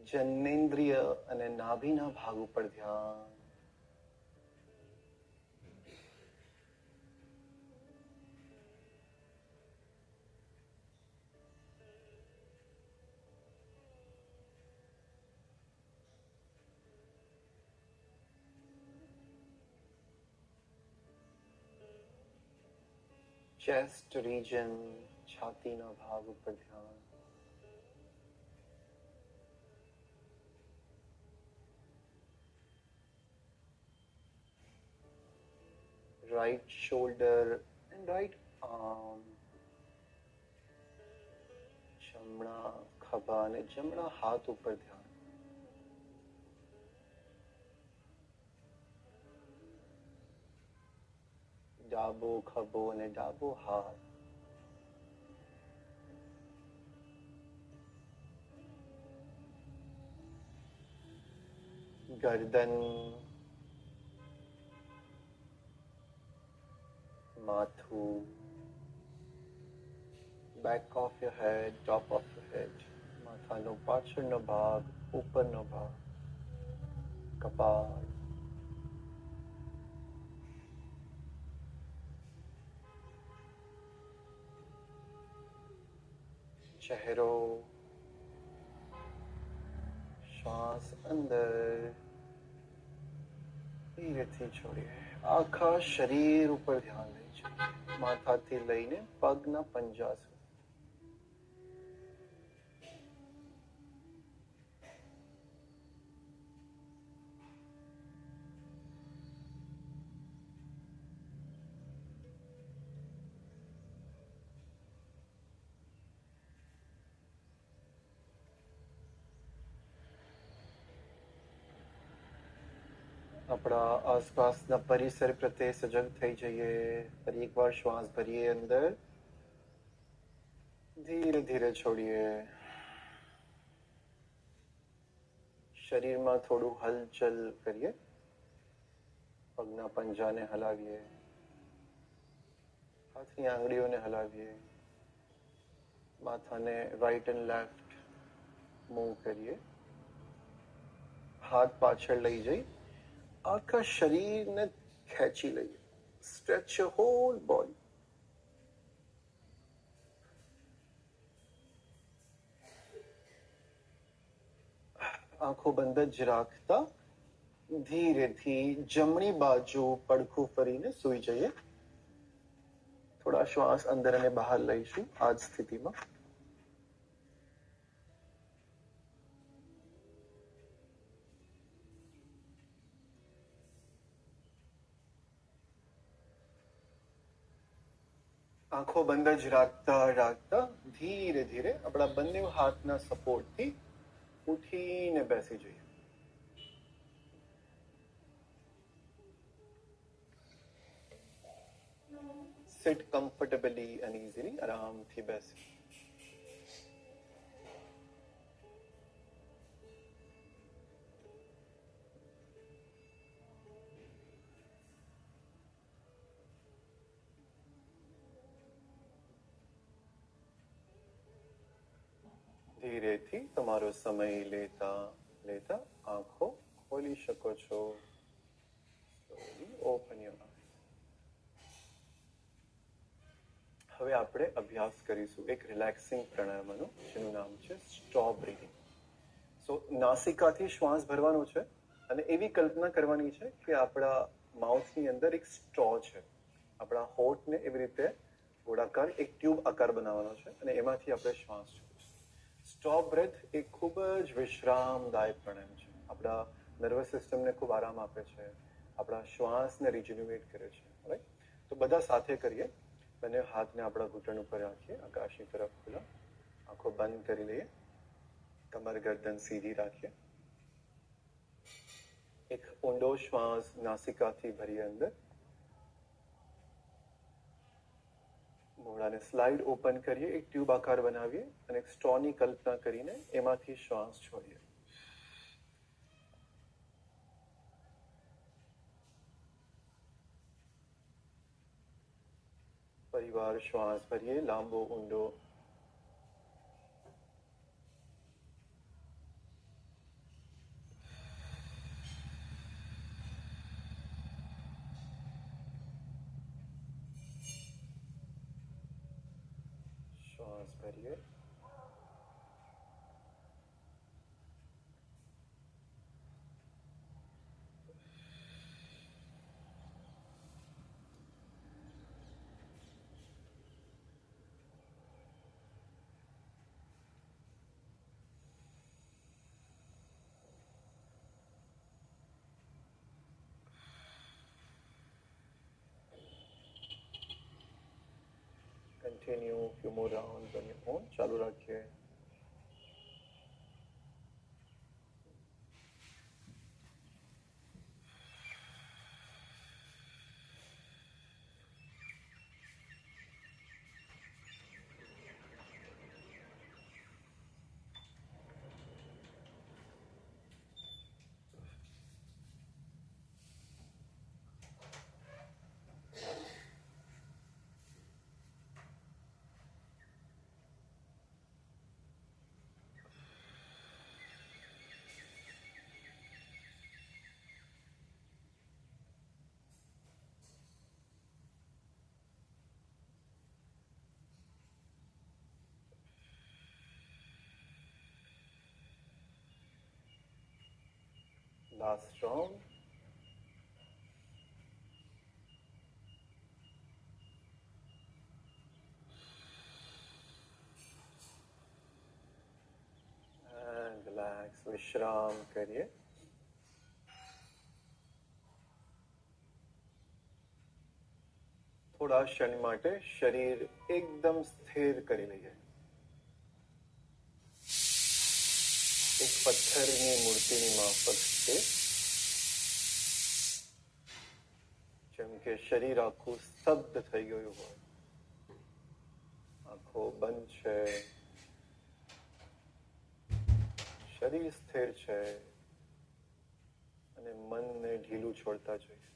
જનનેન્દ્રિય અને નાભીના ભાગ ઉપર ધ્યાન. ચેસ્ટ રીજન, છાતીના ભાગ ઉપર ધ્યાન. right shoulder and right arm. જમણા ખભા અને જમણા હાથ ઉપર ધ્યાન. ડાબો ખભો અને ડાબો હાથ. ગરદન, માથું, back of your head, top of your head, માથાનો પાછળનો ભાગ, ઉપરનો ભાગ, કપાળ, ચહેરો. શ્વાસ અંદર ધીરેથી છોડીએ. આખા શરીર ઉપર ધ્યાન લઈ જઈએ. માથાથી લઈને પગના પંજા સુધી. આપણા આસપાસના પરિસર પ્રત્યે સજગ થઈ જઈએ. ફરી એકવાર શ્વાસ ભરીએ અંદર, ધીરે ધીરે છોડીએ. શરીરમાં થોડું હલચલ કરીએ. પગના પંજાને હલાવીએ, હાથની આંગળીઓને હલાવીએ, માથાને રાઈટ એન્ડ લેફ્ટ મૂવ કરીએ. હાથ પાછળ લઈ જઈ આખા શરીરને ખેંચી લઈએ. Stretch your whole body. આંખો બંધ જ રાખતા ધીરેથી જમણી બાજુ પડખું ફરીને સૂઈ જઈએ. થોડા શ્વાસ અંદર અને બહાર લઈશું આ જ સ્થિતિમાં. આંખો બંધ જ રાખતા રાખતા ધીરે ધીરે આપણા બંને હાથના સપોર્ટથી ઉઠીને બેસી જઈએ. Sit comfortably and easily. આરામથી બેસી. ધીરેથી તમારો સમય લેતા લેતા આંખો ખોલી શકો છો. Open your eyes. હવે આપણે અભ્યાસ કરીશું એક રિલેક્સિંગ પ્રાણાયામનો, જેનું નામ છે સ્ટોપ બ્રીથિંગ. સો નાસિકાથી શ્વાસ ભરવાનો છે અને એવી કલ્પના કરવાની છે કે આપણા માઉથની અંદર એક સ્ટ્રો છે. આપણા હોઠને એવી રીતે ગોળાકાર એક ટ્યુબ આકાર બનાવવાનો છે અને એમાંથી આપણે શ્વાસ છોડીશું. સ્ટોપ બ્રેથ એ ખૂબ જ વિશ્રામદાયક પ્રાણાયામ છે. આપણા નર્વસ સિસ્ટમને ખૂબ આરામ આપે છે, આપણા શ્વાસને રિજ્યુનેટ કરે છે. રાઈટ? તો બધા સાથે કરીએ. બંને હાથને આપણા ઘૂંટણ ઉપર રાખીએ, આકાશની તરફ ખુલ્લા, આંખો બંધ કરી લઈએ, કમર ગરદન સીધી રાખીએ. એક ઊંડો શ્વાસ નાસિકાથી ભરીએ અંદર, મોઢાને સ્લાઇડ ઓપન કરીએ, એક ટ્યુબ આકાર બનાવીએ અને એક સ્ટ્રોની કલ્પના કરીને એમાંથી શ્વાસ છોડીએ. ફરીવાર શ્વાસ ભરીએ, લાંબો ઊંડો. શ્વાસ ભરીએ, continue few more rounds on your own. ચાલુ રાખીએ. Last round. And relax, વિશ્રામ કરીએ. થોડા ક્ષણ માટે શરીર એકદમ સ્થિર કરી લઈએ. એક પથ્થરની મૂર્તિની માફક છે, જેમ કે શરીર આખું સ્તબ્ધ થઈ ગયું હોય, આંખો બંધ છે, શરીર સ્થિર છે અને મનને ઢીલું છોડતા જોઈએ.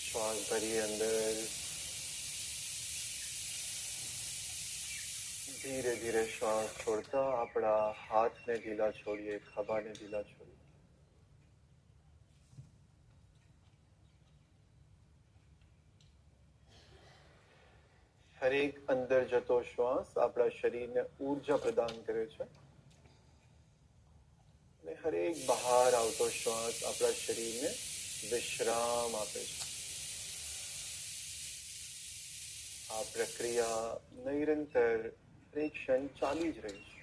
શ્વાસ ભરીએ અંદર, ધીરે ધીરે શ્વાસ છોડતા આપણા હાથને ઢીલા છોડીએ, ખભાને ઢીલા છોડીએ. હરેક અંદર જતો શ્વાસ આપણા શરીરને ઊર્જા પ્રદાન કરે છે અને હરેક બહાર આવતો શ્વાસ આપણા શરીરને વિશ્રામ આપે છે. આ પ્રક્રિયા નિરંતર એક ક્ષણ ચાલી જ રહી છે.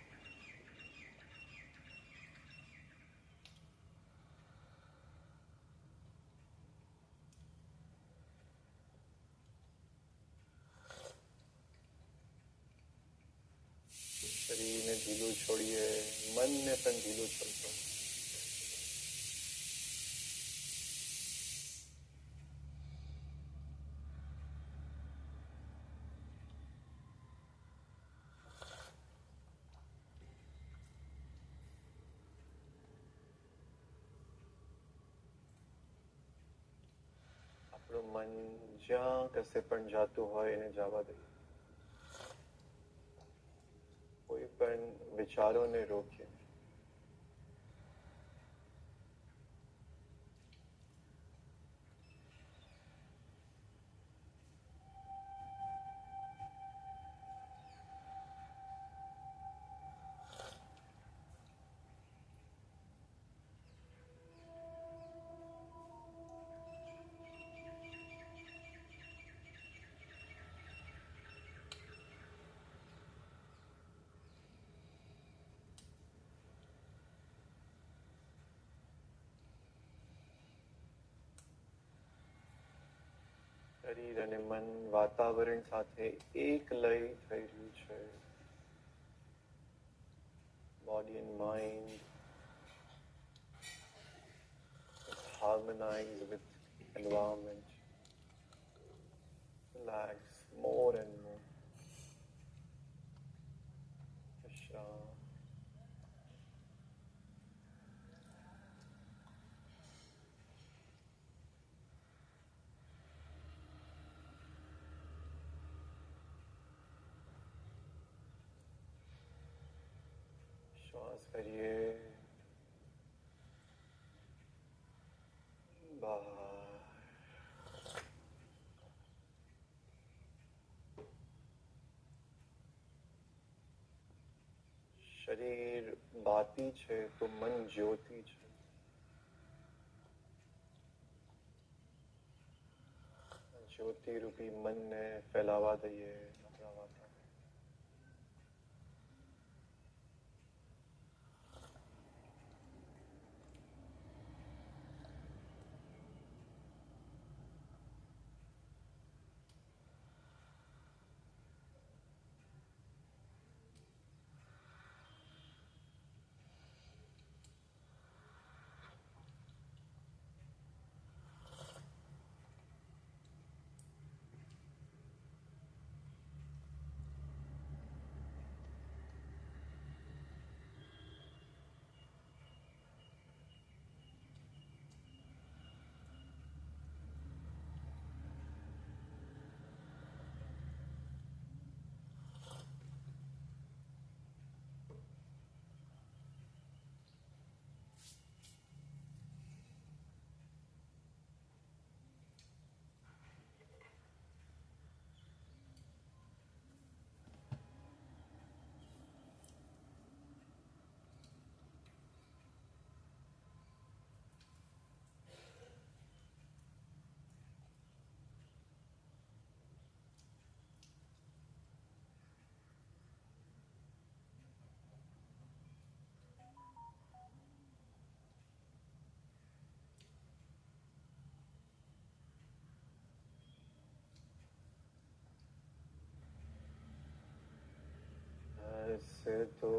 શરીરને ઢીલું છોડીએ, મનને પણ ઢીલું છોડતો. આપણું મન જ્યાં કશે પણ જાતું હોય એને જવા દઈએ. કોઈ પણ વિચારોને રોકીએ. શરીર અને મન વાતાવરણ સાથે એક લય થઈ રહ્યું છે. Body and mind harmonize with environment. Relax more and more. Vishram. श्वास करिए बाहर. શરીર બાતી છે તો મન જ્યોતિ છે. જ્યોતિ રૂપી મનને ફેલાવા દઈએ આપણા વાતાવરણ. तो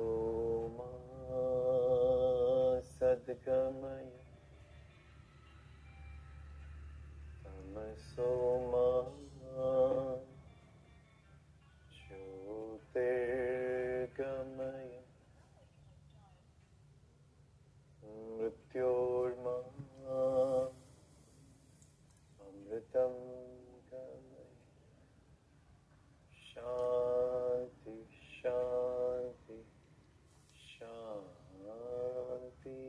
सद्गमय तमसो ज्योतिर्गमय मृत्योर्मा अमृतं गमय. शांति शांति शांति.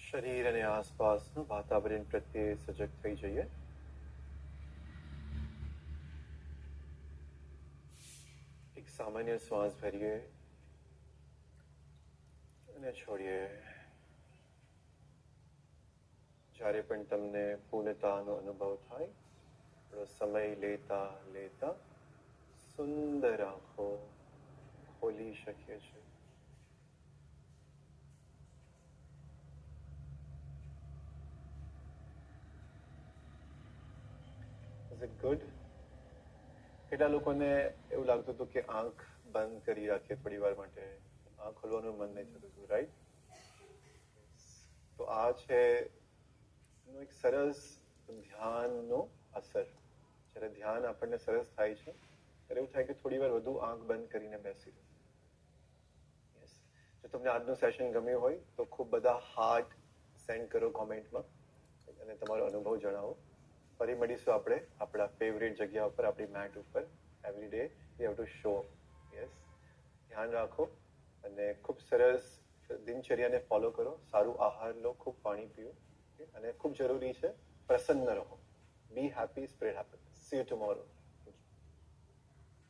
શરીર અને આસપાસનું વાતાવરણ પ્રત્યે સજગ થઈ જઈએ. એક સામાન્ય શ્વાસ ભરીએ અને છોડીએ. જ્યારે પણ તમને પૂર્ણતાનો અનુભવ થાય થોડો સમય લેતા લેતા સુંદર આંખો ખોલી શકીએ છીએ. Is it good? કેટલા લોકોને એવું લાગતું હતું કે આંખ બંધ કરી રાખીએ થોડી વાર માટે, આંખ ખોલવાનું મન નહીં થતું હતું, રાઈટ? તો આ છે એક સરસ ધ્યાનનો અસર. જ્યારે ધ્યાન આપણને સરસ થાય છે ત્યારે એવું થાય કે થોડી વાર વધુ આંખ બંધ કરીને બેસી રહો. જો તમને આજનું સેશન ગમ્યું હોય તો ખૂબ બધા હાર્ટ સેન્ડ કરો કોમેન્ટમાં અને તમારો અનુભવ જણાવો. ફરી મળીશું આપણે આપણા ફેવરેટ જગ્યા ઉપર, આપણી મેટ ઉપર. Every day we have to show. Yes, ધ્યાન રાખો અને ખૂબ સરસ દિનચર્યાને ફોલો કરો, સારું આહાર લો, ખૂબ પાણી પીઓ અને ખૂબ જરૂરી છે પ્રસન્ન રહો. બી happy, spread happiness. C you tomorrow.